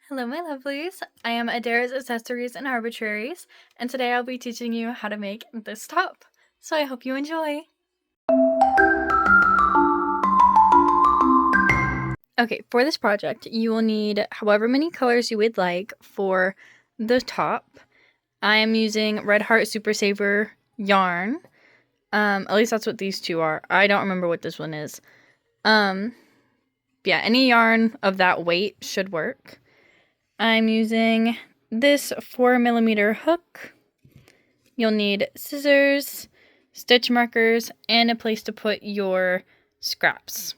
Hello my lovelies, I am Adair's Accessories and Arbitraries, and today I'll be teaching you how to make this top. So I hope you enjoy! Okay, for this project you will need however many colors you would like for the top. I am using Red Heart Super Saver yarn. At least that's what these two are. I don't remember what this one is. Yeah, any yarn of that weight should work. I'm using this 4mm hook. You'll need scissors, stitch markers, and a place to put your scraps.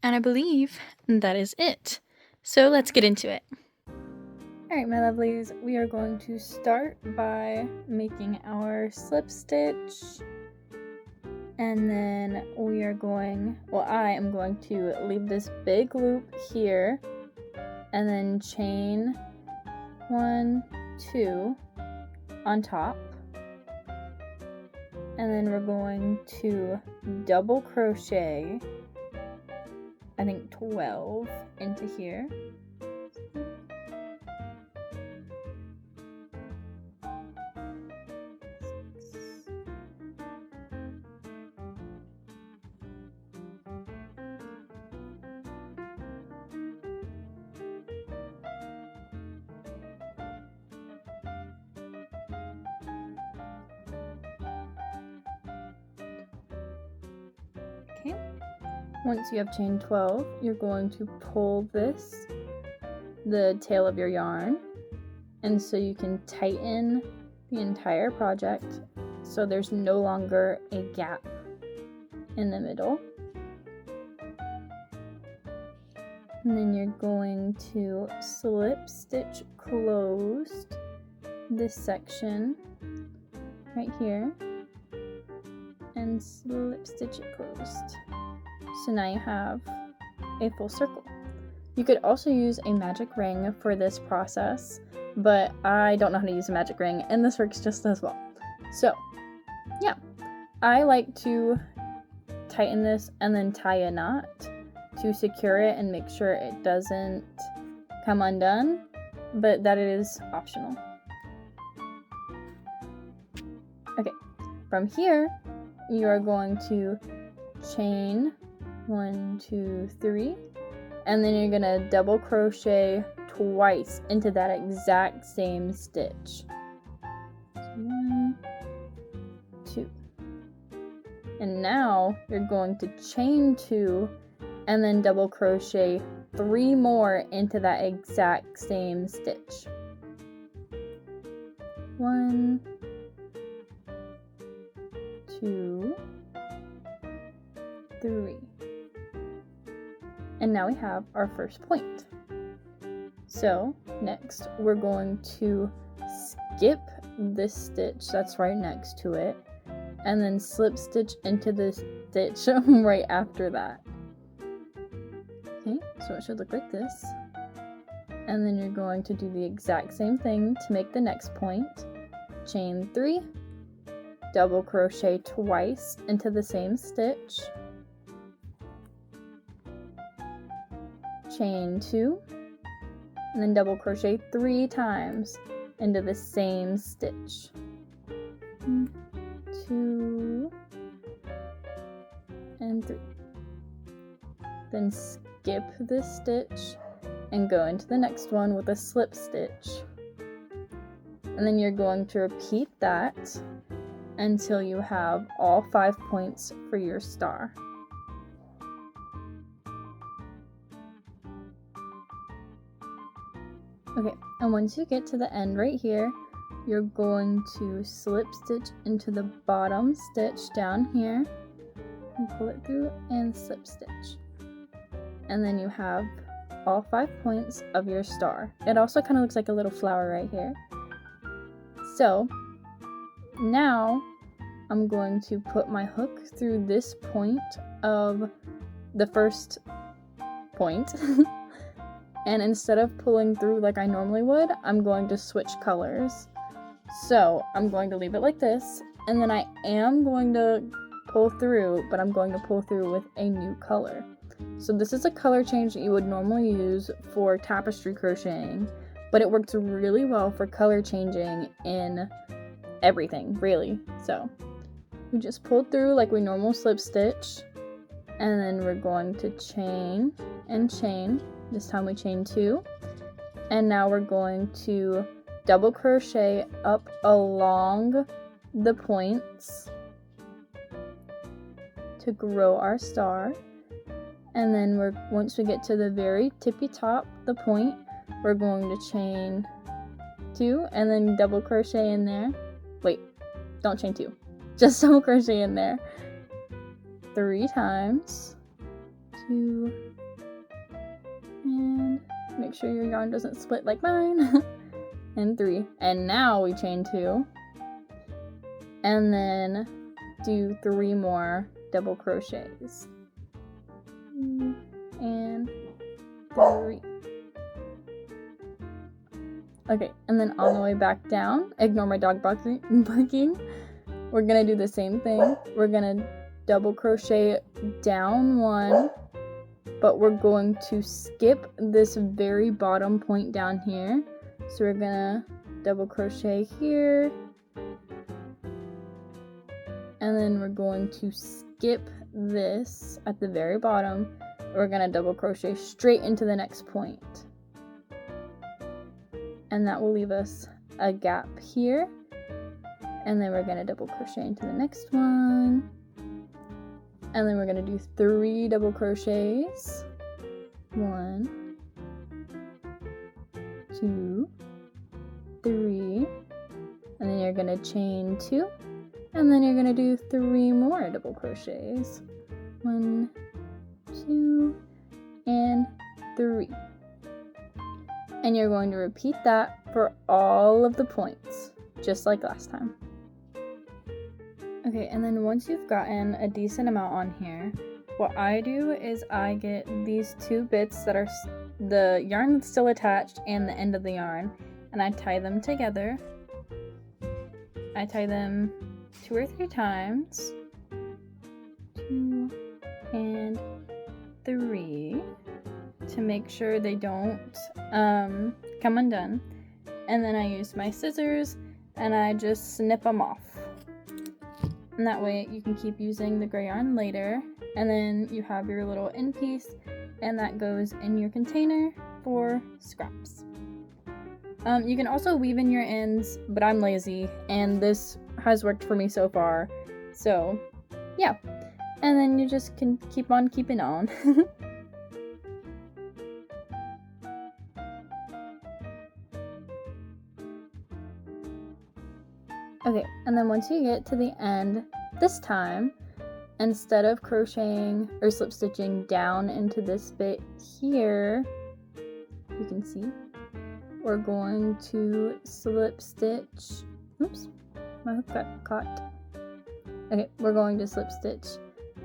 And I believe that is it. So let's get into it. Alright my lovelies, we are going to start by making our slip stitch. And then we are going, I am going to leave this big loop here. And then chain 1, 2 on top. And then we're going to double crochet, I think 12 into here. Okay, once you have chain 12, you're going to pull the tail of your yarn, and so you can tighten the entire project so there's no longer a gap in the middle. And then you're going to slip stitch closed this section right here and slip stitch it closed. So now you have a full circle. You could also use a magic ring for this process, but I don't know how to use a magic ring, and this works just as well. So yeah, I like to tighten this and then tie a knot to secure it and make sure it doesn't come undone, but that is optional. Okay, from here you are going to chain 1, 2, 3, and then you're gonna double crochet twice into that exact same stitch. So 1, 2, and now you're going to chain 2 and then double crochet 3 more into that exact same stitch. 1, 2, 3. And now we have our first point. So next we're going to skip this stitch that's right next to it and then slip stitch into this stitch right after that. Okay, so it should look like this. And then you're going to do the exact same thing to make the next point. Chain 3, double crochet twice into the same stitch, chain 2, and then double crochet 3 times into the same stitch. 1, 2, and 3. Then skip this stitch and go into the next one with a slip stitch. And then you're going to repeat that until you have all 5 points for your star. Okay, and once you get to the end right here, you're going to slip stitch into the bottom stitch down here and pull it through and slip stitch. And then you have all 5 points of your star. It also kind of looks like a little flower right here. So now I'm going to put my hook through this point of the first point. And instead of pulling through like I normally would, I'm going to switch colors. So I'm going to leave it like this, and then I am going to pull through, but I'm going to pull through with a new color. So this is a color change that you would normally use for tapestry crocheting, but it works really well for color changing in everything, really. So we just pull through like we normal slip stitch, and then we're going to chain and chain. This time we chain 2, and now we're going to double crochet up along the points to grow our star. And then once we get to the very tippy top, the point, we're going to chain 2 and then double crochet in there. Wait, don't chain 2, just double crochet in there 3 times. 2, and make sure your yarn doesn't split like mine. And 3, and now we chain 2 and then do 3 more double crochets. 2 and 3. Okay, and then on the way back down, ignore my dog barking. We're gonna do the same thing. We're gonna double crochet down 1, but we're going to skip this very bottom point down here. So we're gonna double crochet here, and then we're going to skip this at the very bottom. We're gonna double crochet straight into the next point, and that will leave us a gap here, and then we're gonna double crochet into the next one, and then we're gonna do 3 double crochets. 1, 2, 3, and then you're gonna chain 2, and then you're gonna do 3 more double crochets. 1, 2, and 3. And you're going to repeat that for all of the points, just like last time. Okay, and then once you've gotten a decent amount on here, what I do is I get these 2 bits that are the yarn that's still attached and the end of the yarn, and I tie them together. I tie them 2 or 3 times. 2 and 3 to make sure they don't come undone. And then I use my scissors and I just snip them off. And that way you can keep using the gray yarn later. And then you have your little end piece, and that goes in your container for scraps. You can also weave in your ends, but I'm lazy, and this has worked for me so far. So, yeah. And then you just can keep on keeping on. Okay, and then once you get to the end, this time, instead of crocheting or slip stitching down into this bit here, you can see, we're going to slip stitch. Oops, my hook got caught. Okay, we're going to slip stitch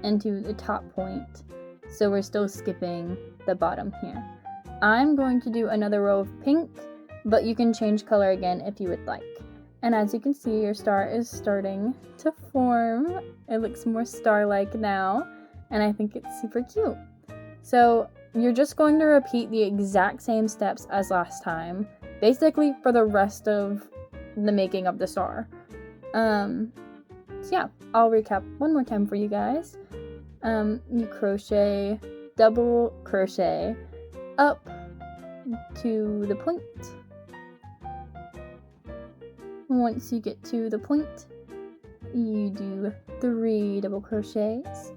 into the top point, so we're still skipping the bottom here. I'm going to do another row of pink, but you can change color again if you would like. And as you can see, your star is starting to form. It looks more star-like now, and I think it's super cute. So you're just going to repeat the exact same steps as last time, basically for the rest of the making of the star. So yeah, I'll recap one more time for you guys. You crochet, double crochet up to the point. Once you get to the point, you do 3 double crochets.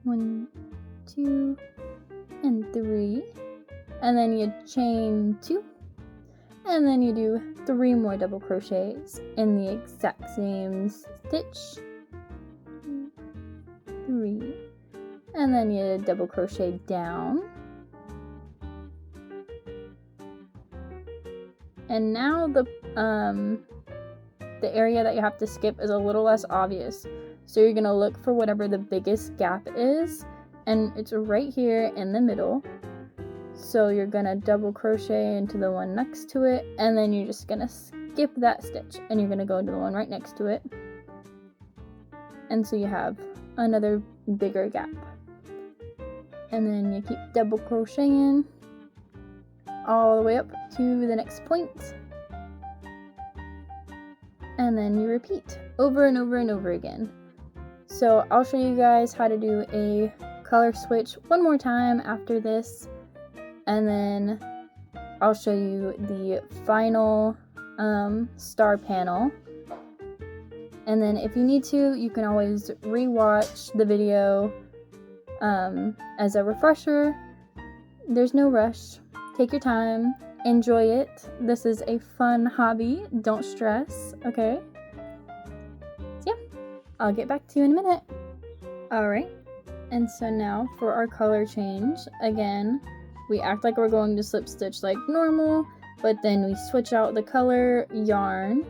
1, 2, and 3. And then you chain 2. And then you do 3 more double crochets in the exact same stitch. 3. And then you double crochet down. And now the area that you have to skip is a little less obvious. So you're gonna look for whatever the biggest gap is, and it's right here in the middle. So you're gonna double crochet into the one next to it, and then you're just gonna skip that stitch, and you're gonna go into the one right next to it. And so you have another bigger gap. And then you keep double crocheting all the way up to the next point. And then you repeat over and over and over again. So I'll show you guys how to do a color switch one more time after this, and then I'll show you the final star panel. And then if you need to, you can always re-watch the video as a refresher. There's no rush. Take your time. Enjoy it. This is a fun hobby. Don't stress, okay? So yeah, I'll get back to you in a minute. Alright, and so now for our color change. Again, we act like we're going to slip stitch like normal, but then we switch out the color yarn,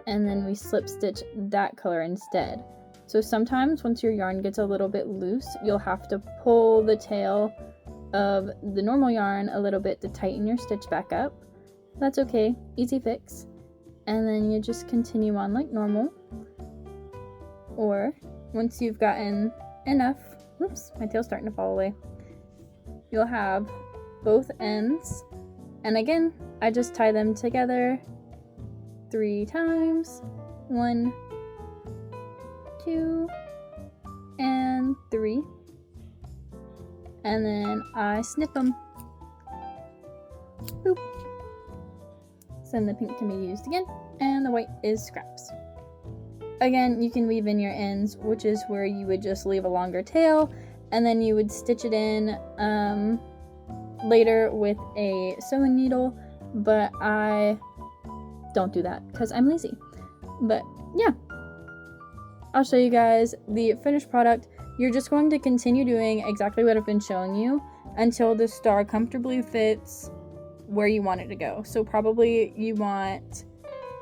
and then we slip stitch that color instead. So sometimes once your yarn gets a little bit loose, you'll have to pull the tail of the normal yarn a little bit to tighten your stitch back up. That's okay, easy fix. And then you just continue on like normal. Or once you've gotten enough, whoops, my tail's starting to fall away, you'll have both ends. And again, I just tie them together 3 times. 1, 2, and 3. And then I snip them. Boop. So then the pink can be used again, and the white is scraps. Again, you can weave in your ends, which is where you would just leave a longer tail, and then you would stitch it in later with a sewing needle, but I don't do that because I'm lazy. But yeah, I'll show you guys the finished product. You're just going to continue doing exactly what I've been showing you until the star comfortably fits where you want it to go. So probably you want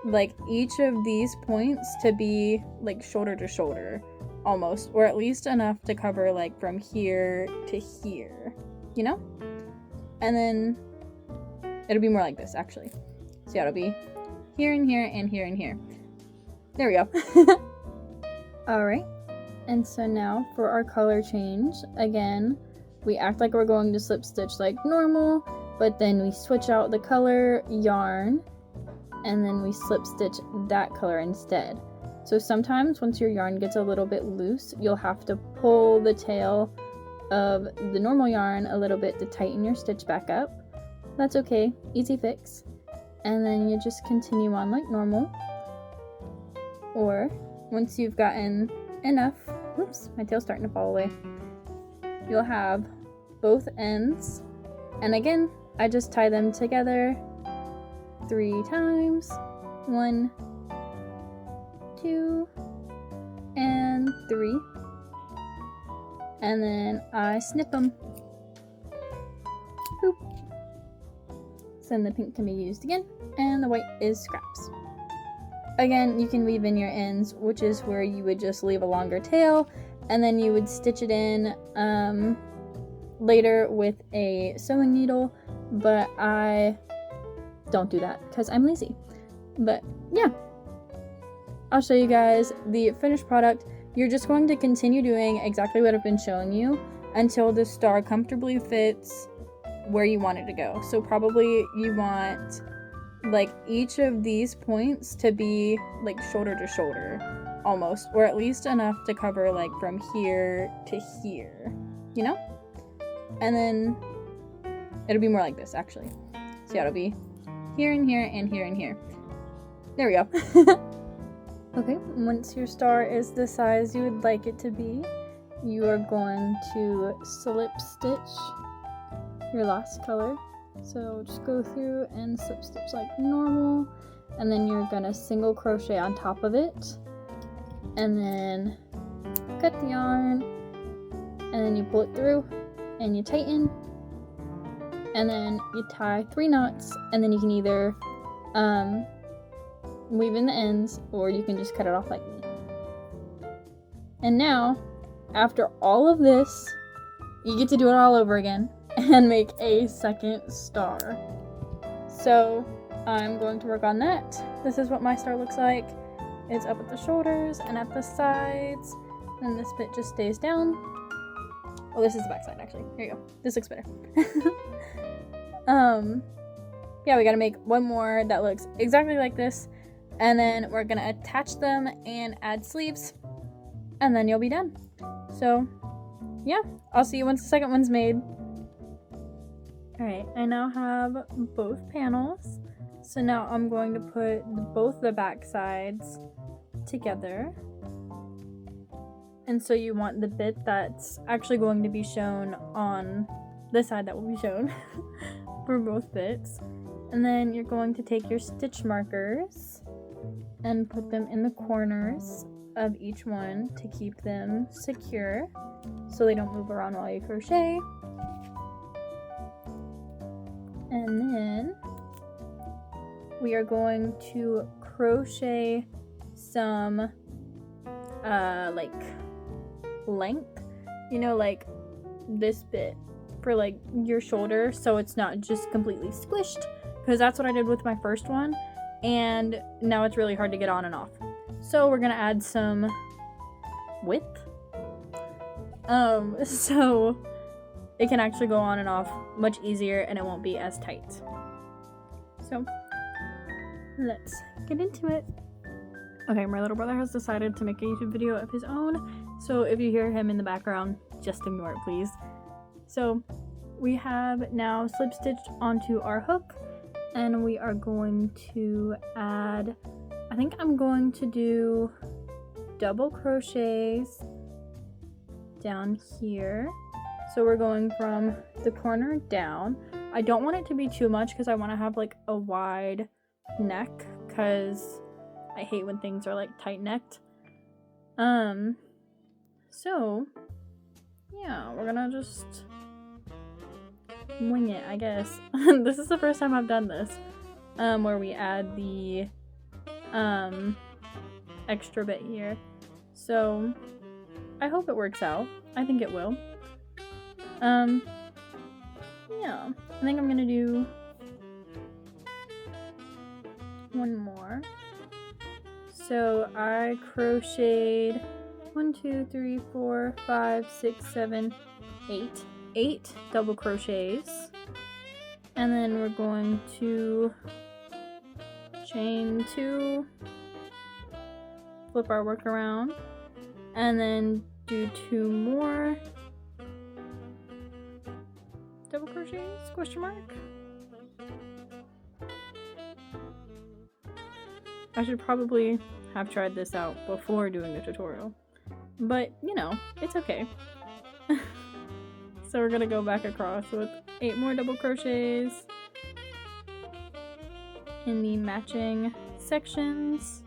like each of these points to be like shoulder to shoulder almost, or at least enough to cover like from here to here, you know? And then it'll be more like this actually. So yeah, it'll be here and here and here and here. There we go. Alright. And so now for our color change. Again, we act like we're going to slip stitch like normal, but then we switch out the color yarn, and then we slip stitch that color instead. So sometimes once your yarn gets a little bit loose, you'll have to pull the tail of the normal yarn a little bit to tighten your stitch back up. That's okay, easy fix. And then you just continue on like normal. Or once you've gotten enough, whoops, my tail's starting to fall away, you'll have both ends. And again, I just tie them together 3 times. 1, 2, and 3. And then I snip them. Boop. So then the pink can be used again, and the white is scraps. Again, you can weave in your ends, which is where you would just leave a longer tail, and then you would stitch it in later with a sewing needle, but I don't do that because I'm lazy. But yeah, I'll show you guys the finished product. You're just going to continue doing exactly what I've been showing you until the star comfortably fits where you want it to go. So probably you want like each of these points to be like shoulder to shoulder almost, or at least enough to cover like from here to here, you know? And then it'll be more like this actually. So yeah, it'll be here and here and here and here. There we go. Okay, once your star is the size you would like it to be, you are going to slip stitch your last color. So just go through and slip stitch like normal, and then you're gonna single crochet on top of it, and then cut the yarn, and then you pull it through and you tighten, and then you tie 3 knots, and then you can either weave in the ends, or you can just cut it off like me. And now, after all of this, you get to do it all over again and make a second star. So I'm going to work on that. This is what my star looks like. It's up at the shoulders and at the sides, and this bit just stays down. Oh, this is the back side actually. Here you go. This looks better. Yeah, we gotta make one more that looks exactly like this, and then we're gonna attach them and add sleeves, and then you'll be done. So yeah, I'll see you once the second one's made. Alright, I now have both panels. So now I'm going to put both the back sides together. And so you want the bit that's actually going to be shown on the side that will be shown for both bits. And then you're going to take your stitch markers and put them in the corners of each one to keep them secure so they don't move around while you crochet. And then we are going to crochet some like length, you know, like this bit for like your shoulder, so it's not just completely squished, because that's what I did with my first one and now it's really hard to get on and off. So we're gonna add some width so it can actually go on and off much easier and it won't be as tight. So let's get into it. Okay, my little brother has decided to make a YouTube video of his own, so if you hear him in the background, just ignore it, please. So we have now slip stitched onto our hook, and we are going to add, I think I'm going to do double crochets down here. So we're going from the corner down. I don't want it to be too much because I want to have like a wide neck, because I hate when things are like tight necked. So yeah, we're gonna just wing it, I guess. This is the first time I've done this, where we add the extra bit here. So I hope it works out. I think it will. Yeah, I think I'm gonna do one more. So I crocheted 1, 2, 3, 4, 5, 6, 7, 8 double crochets, and then we're going to chain 2, flip our work around, and then do 2 more double crochets, question mark. I should probably have tried this out before doing the tutorial, but you know, it's okay. So we're gonna go back across with 8 more double crochets in the matching sections.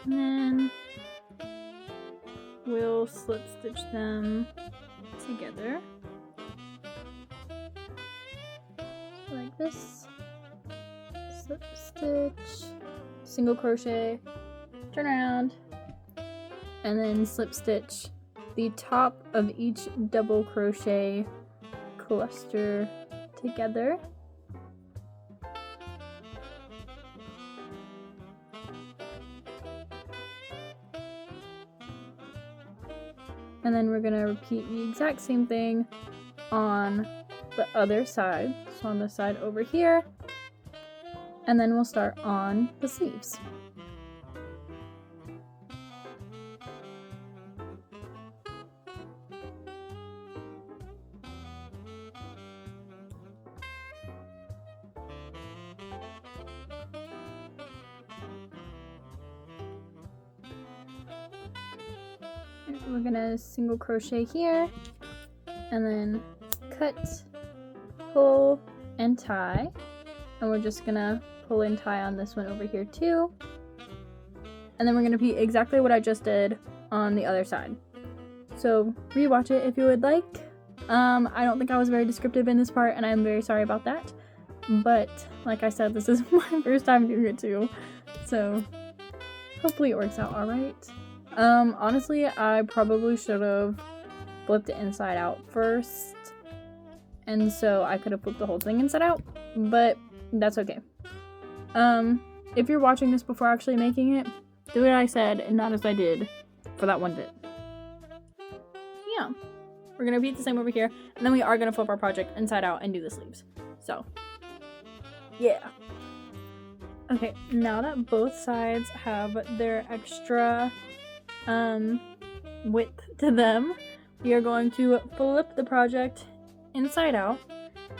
And then we'll slip stitch them together like this. Slip stitch, single crochet, turn around, and then slip stitch the top of each double crochet cluster together. And then we're gonna repeat the exact same thing on the other side. So on the side over here, and then we'll start on the sleeves. We're gonna single crochet here, and then cut, pull, and tie, and we're just gonna pull and tie on this one over here too, and then we're gonna repeat exactly what I just did on the other side. So rewatch it if you would like. I don't think I was very descriptive in this part, and I'm very sorry about that, but like I said, this is my first time doing it too, So hopefully it works out alright. Honestly, I probably should have flipped it inside out first. And so I could have flipped the whole thing inside out, but that's okay. If you're watching this before actually making it, do what I said and not as I did for that one bit. Yeah. We're gonna repeat the same over here, and then we are gonna flip our project inside out and do the sleeves. So, yeah. Okay, now that both sides have their extra width to them, we are going to flip the project inside out,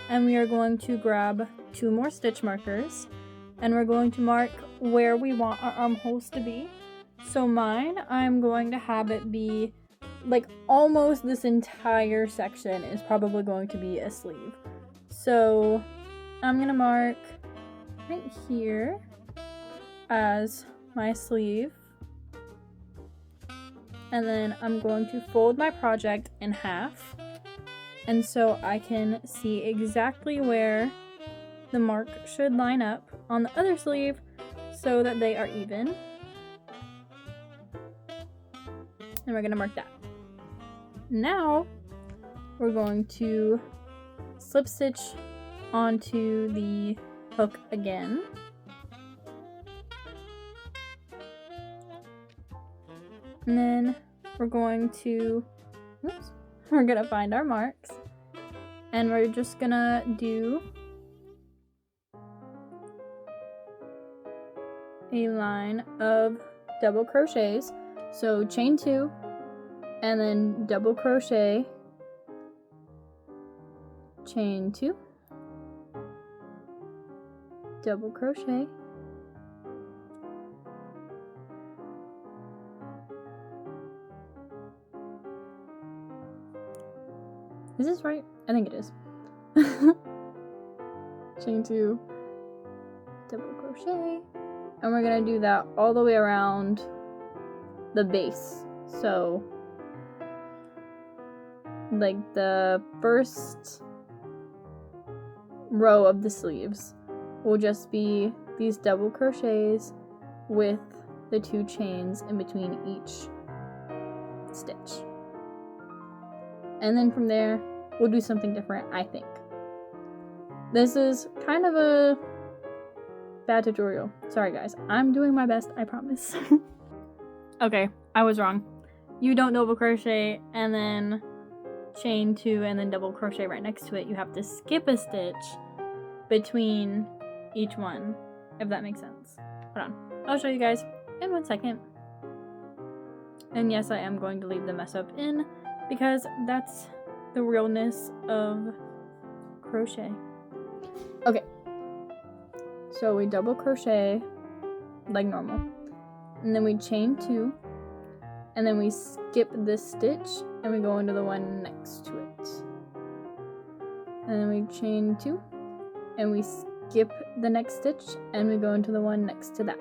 and we are going to grab 2 more stitch markers, and we're going to mark where we want our armholes to be. So mine, I'm going to have it be like almost this entire section is probably going to be a sleeve. So I'm gonna mark right here as my sleeve, and then I'm going to fold my project in half, and so I can see exactly where the mark should line up on the other sleeve so that they are even. And we're gonna mark that. Now we're going to slip stitch onto the hook again. And then we're going to, we're gonna find our marks, and we're just gonna do a line of double crochets. So chain 2, and then double crochet, chain 2, double crochet, is this right? I think it is. Chain 2, double crochet, and we're gonna do that all the way around the base. So like the first row of the sleeves will just be these double crochets with the 2 chains in between each stitch. And then from there, we'll do something different, I think. This is kind of a bad tutorial. Sorry guys, I'm doing my best, I promise. Okay, I was wrong. You don't double crochet and then chain 2 and then double crochet right next to it. You have to skip a stitch between each one, if that makes sense. Hold on, I'll show you guys in 1 second. And yes, I am going to leave the mess up in, because that's the realness of crochet. Okay, so we double crochet like normal, and then we chain 2, and then we skip this stitch and we go into the one next to it, and then we chain 2 and we skip the next stitch and we go into the one next to that,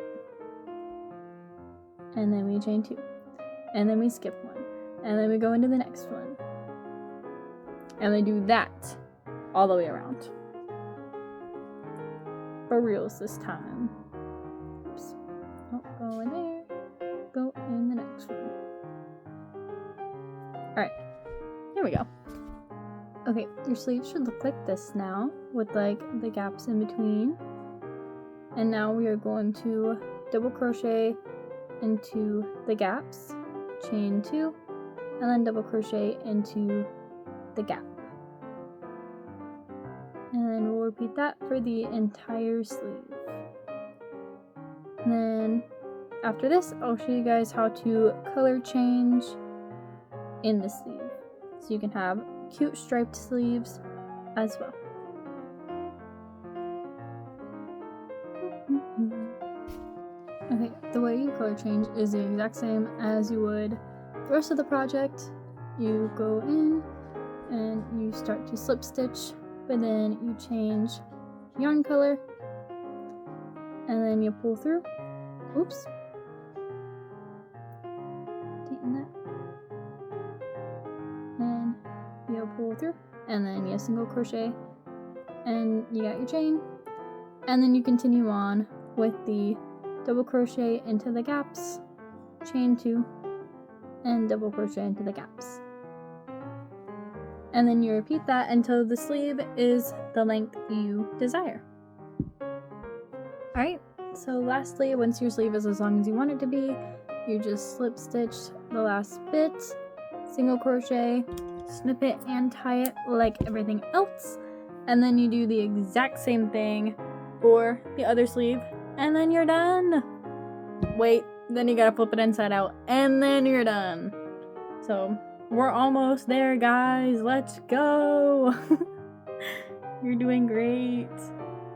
and then we chain 2 and then we skip 1 and then we go into the next one, and we do that all the way around. For reals this time. Oops. Oh, go in there. Go in the next one. Alright. Here we go. Okay, your sleeve should look like this now, with like the gaps in between. And now we are going to double crochet into the gaps, chain 2, and then double crochet into the gap. And then we'll repeat that for the entire sleeve. And then after this, I'll show you guys how to color change in the sleeve, so you can have cute striped sleeves as well. Okay, the way you color change is the exact same as you would the rest of the project. You go in and you start to slip stitch, but then you change yarn color, and then you pull through. Oops. Tighten that. And you pull through, and then you single crochet, and you got your chain, and then you continue on with the double crochet into the gaps, chain 2, and double crochet into the gaps. And then you repeat that until the sleeve is the length you desire. Alright, so lastly, once your sleeve is as long as you want it to be, you just slip stitch the last bit, single crochet, snip it and tie it like everything else, and then you do the exact same thing for the other sleeve, and then you're done. Wait, then you gotta flip it inside out, and then you're done. So we're almost there, guys. Let's go. You're doing great.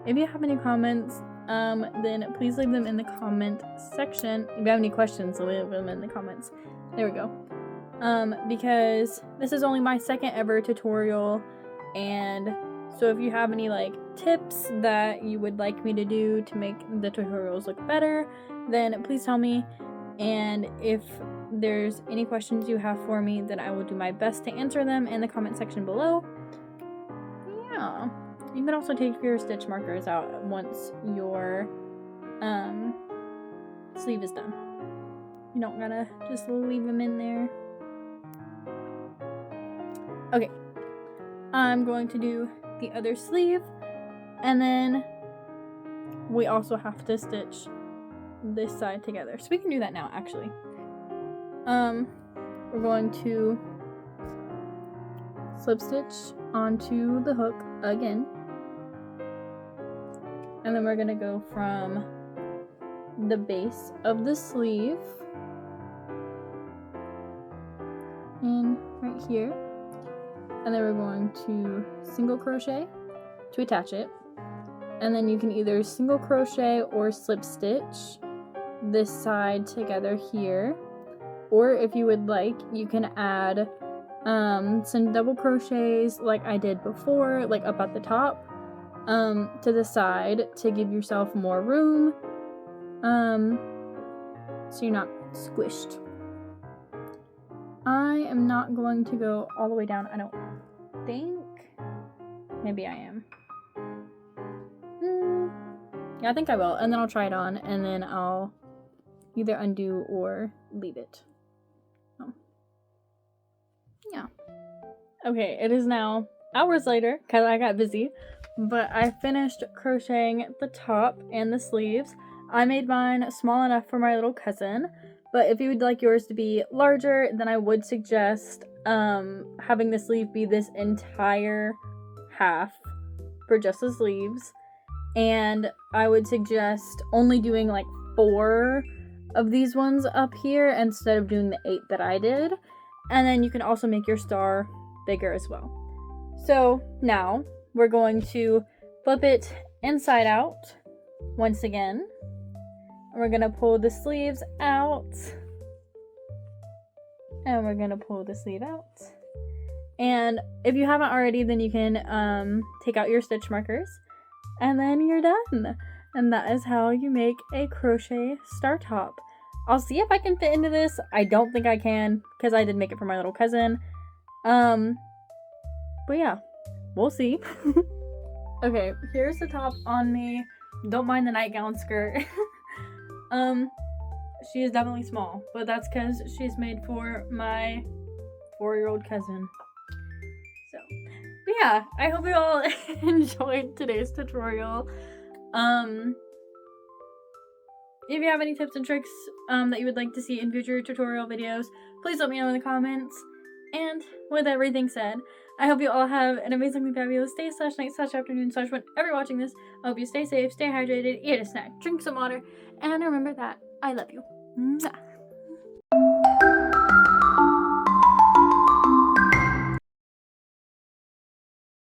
If you have any comments, then please leave them in the comment section. If you have any questions, leave them in the comments. There we go. Because this is only my second ever tutorial, and so if you have any like tips that you would like me to do to make the tutorials look better, then please tell me. And if there's any questions you have for me, then I will do my best to answer them in the comment section below. Yeah. You can also take your stitch markers out once your sleeve is done. You don't gotta just leave them in there. Okay. I'm going to do the other sleeve, and then we also have to stitch this side together. So we can do that now, actually. We're going to slip stitch onto the hook again. And then we're gonna go from the base of the sleeve in right here. And then we're going to single crochet to attach it. And then you can either single crochet or slip stitch this side together here. Or if you would like, you can add some double crochets like I did before, like up at the top, to the side to give yourself more room, so you're not squished. I am not going to go all the way down, I don't think. Maybe I am. Yeah, I think I will, and then I'll try it on, and then I'll either undo or leave it. Yeah. Okay, it is now hours later, because I got busy, but I finished crocheting the top and the sleeves. I made mine small enough for my little cousin, but if you would like yours to be larger, then I would suggest having the sleeve be this entire half for just the sleeves, and I would suggest only doing like 4 of these ones up here instead of doing the 8 that I did. And then you can also make your star bigger as well. So now we're going to flip it inside out once again. We're going to pull the sleeves out. And we're going to pull the sleeve out. And if you haven't already, then you can take out your stitch markers. And then you're done. And that is how you make a crochet star top. I'll see if I can fit into this. I don't think I can, because I did make it for my little cousin. But yeah, we'll see. Okay, here's the top on me. Don't mind the nightgown skirt. She is definitely small, but that's because she's made for my 4-year-old cousin. So, but yeah, I hope you all enjoyed today's tutorial. If you have any tips and tricks that you would like to see in future tutorial videos, please let me know in the comments. And with everything said, I hope you all have an amazingly fabulous day / night / afternoon / whenever you're watching this. I hope you stay safe, stay hydrated, eat a snack, drink some water, and remember that I love you. Mwah.